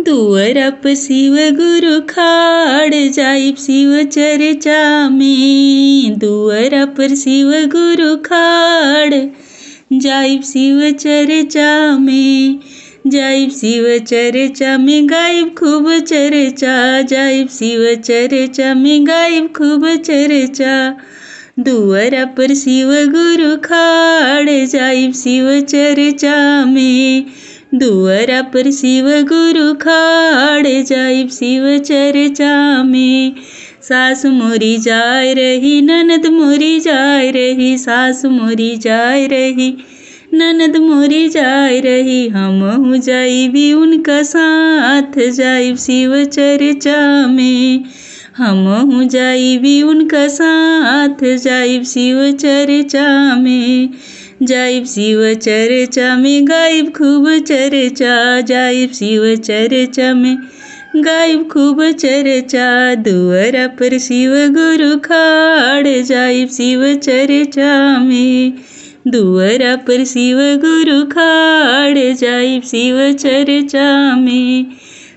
दुअरा पर शिव गुरु खाड़ जाइब शिव चर्चा में। दुअरा पर शिव गुरु खाड़ जाइब शिव चर्चा में। जाइब शिव चर्चा में गाइब खूब चर्चा। जाइब शिव चर्चा में गाइब खूब चर्चा। दुअरा पर शिव गुरु खाड़ जाइब शिव चर्चा में। दुअरा पर शिव गुरु खाड़ जाइब शिव चर्चा में। सास मोरी जाय रही ननद मोरी जाय रही। सास मोरी जाय रही ननद मोरी जाय रही। हमहु जाइबी उनका साथ जाइब शिव चर्चा में। हमहु जाइबी उनका साथ जाइब शिव चर्चा में। जाइब शिव चर्चा में गाइब खूब चर्चा। जाइब शिव चर्चा में गाइब खूब चर्चा। दुअरा पर शिव गुरु खाड़ जाइब शिव चर्चा में। दुअरा पर शिव गुरु खाड़ जाइब शिव चर्चा में।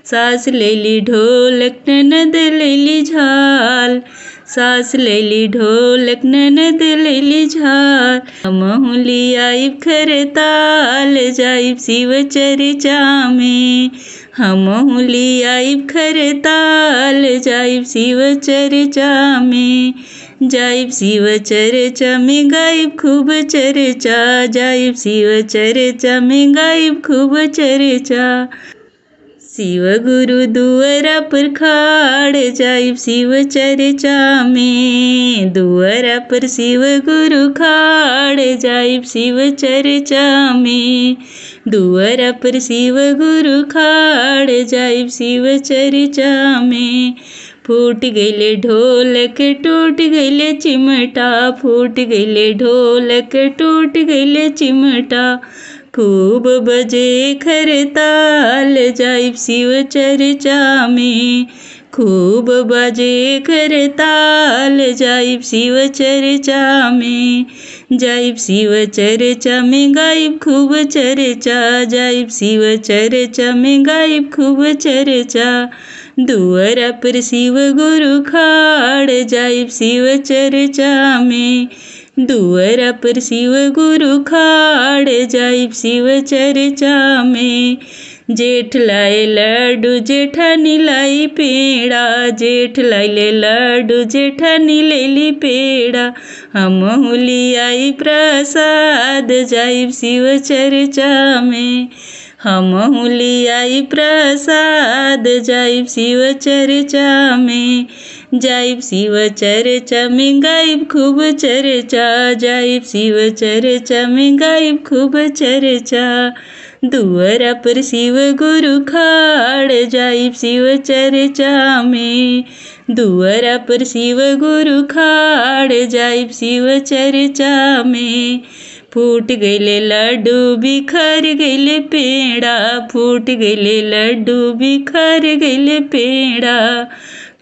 सास लेली ढोलक ननद लेली झाल। सास लेली ढोलक ननद लेली झाल। हमहु लियाइब खरताल जाइब शिव चर्चा में। हमहु लियाइब खरताल जाइब शिव चर्चा में। जाइब शिव चर्चा में गाइब खूब चर्चा। जाइब शिव चर्चा में गाइब खूब चर्चा। शिव गुरु दुअरा पर खाड़ जाइब शिव चर्चा में। दुअरा पर शिव गुरु खाड़ जाइब शिव चर्चा में। दुअरा पर शिव गुरु खाड़ जाइब शिव चर्चा में। फूट गइले ढोलक टूट गइले चिमटा। फूट गइले ढोलक टूट गइले चिमटा। खूब बजे खरताल जाइब शिव चर्चा में। खूब बजे खरताल जाइब शिव चर्चा में। जाइब शिव चर्चा में गाइब खूब चर्चा। जाइब शिव चर्चा में गाइब खूब चर्चा। दुअरा पर शिव गुरु खाड़ जाइब शिव चर्चा में। दुअरा पर शिव गुरु खाड़ जाइब शिव चर्चा में। जेठ लाए लड्डू जेठानी लाई पेड़ा। जेठ लाइले लड्डू जेठानी लेली पेड़ा। हमहु लियाई प्रसाद जाइब शिव चर्चा में। हमहु लियाई प्रसाद जाइब शिव चर्चा में। जाइब शिव चर्चा में गाइब खूब चर्चा। जाइब शिव चर्चा में गाइब खूब चर्चा। दुअरा पर शिव गुरु खाड़ जाइब शिव चर्चा में। दुअरा पर शिव गुरु खाड़ जाइब शिव चर्चा में। फूट गइले लड्डू बिखर गइले पेड़ा। फूट गइले लड्डू बिखर गइले पेड़ा।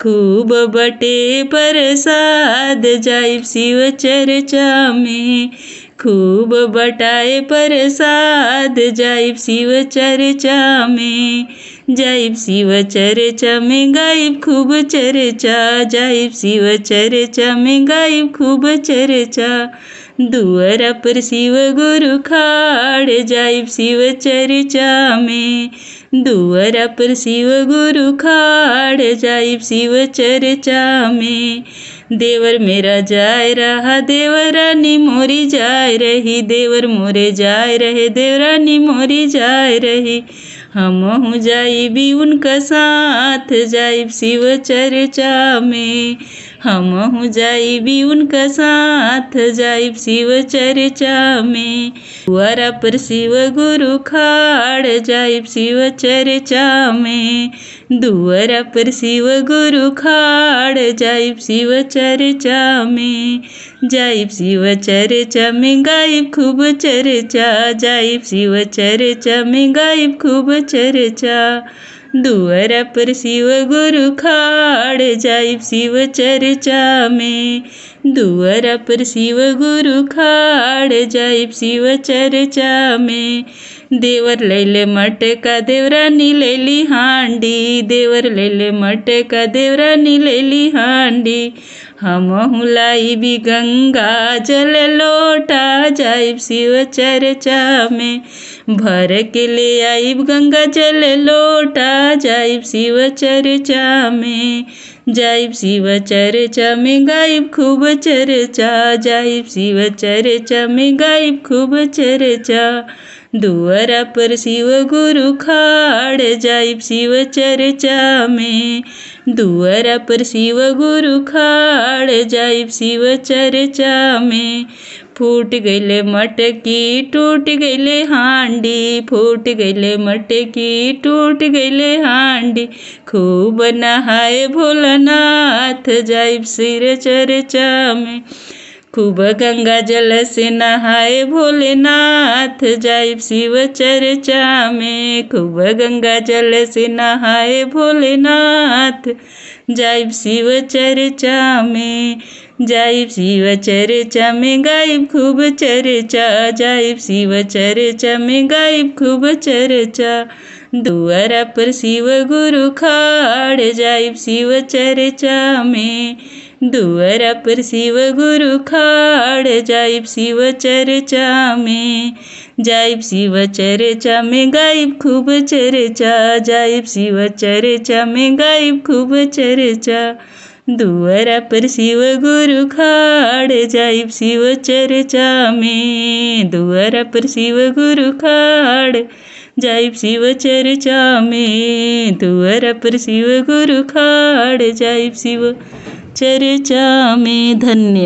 खूब बटे प्रसाद जाइब शिव चर्चा में। खूब बटाए प्रसाद जाइब शिव चर्चा में। जाइब शिव चर्चा में गाइब खूब चर्चा। जाइब शिव चर्चा में गाइब खूब चर्चा। दुअरा पर शिव गुरु खाड़ जाइब शिव चर्चा में। दुअरा पर शिव गुरु खाड़ जाइब शिव चर्चा में। देवर मेरा जाय रहा देवरानी मोरी जाय रही। देवर मोरे जाय रहे देवरानी मोरी जाय रही। हमहु जाइबी उनका साथ जाइब शिव चर्चा में। हमहु जाइबी उनका साथ जाइब शिव चर्चा में। दुअरा पर शिव गुरु खाड़ जाइब शिव चर्चा में। दुअरा पर शिव गुरु खाड़ जाइब शिव चर्चा में। जाइब शिव चर्चा में गाइब खूब चर्चा। जाइब शिव चर्चा में गाइब खूब चर्चा। दुअरा पर शिव गुरु खाड़ जाइब शिव चर्चा में। दुअरा पर शिव गुरु खाड़ जाइब शिव चर्चा में। देवर लैले मटका देवरानी लैली हांडी, देवर लैले मटका देवरानी लैली हांडी। हमहु लाइबी गंगा जल लोटा, जाइब शिव चर्चा में भर के ले आइब गंगा जल लोटा, जाइब शिव चर्चा में, जाइब शिव चर्चा में गाइब खूब चर्चा, जाइब शिव चर्चा में गाइब खूब चर्चा। दुआरा पर शिव गुरु खाड़, जाइब शिव चर्चा में, दुआरा पर शिव गुरु खाड़, जाइब शिव चर्चा में। फूट गईले मटकी टूट गईले हांडी, फूट गईले मटकी टूट गईले हांडी। खूब नहाए भोलानाथ, जाइब शिव चर्चा में, खूब गंगा जल से नहाए भोलेनाथ, जाइब शिव चर्चा में, खूब गंगा जल से नहाए भोलेनाथ, जाइब शिव चर्चा में, जाइब शिव चर्चा में गाइब खूब चर्चा, जाइब शिव चर्चा में गाइब खूब चर्चा। दुआरा पर शिव गुरु खाड़, जाइब शिव चर्चा में, दुआरा पर शिव गुरु खाड़, जाइब शिव चर्चा में, जाइब शिव चर्चा में गाइब खूब चर्चा, जाइब शिव चर्चा में गाइब खूब चर्चा। दुआरा पर शिव गुरु खाड़, जाइब शिव चर्चा में, दुआरा पर शिव गुरु खाड़, जाइब शिव चर्चा में, दुआरा पर शिव गुरु खाड़, जाइब शिव चर्चा में। धन्यवाद।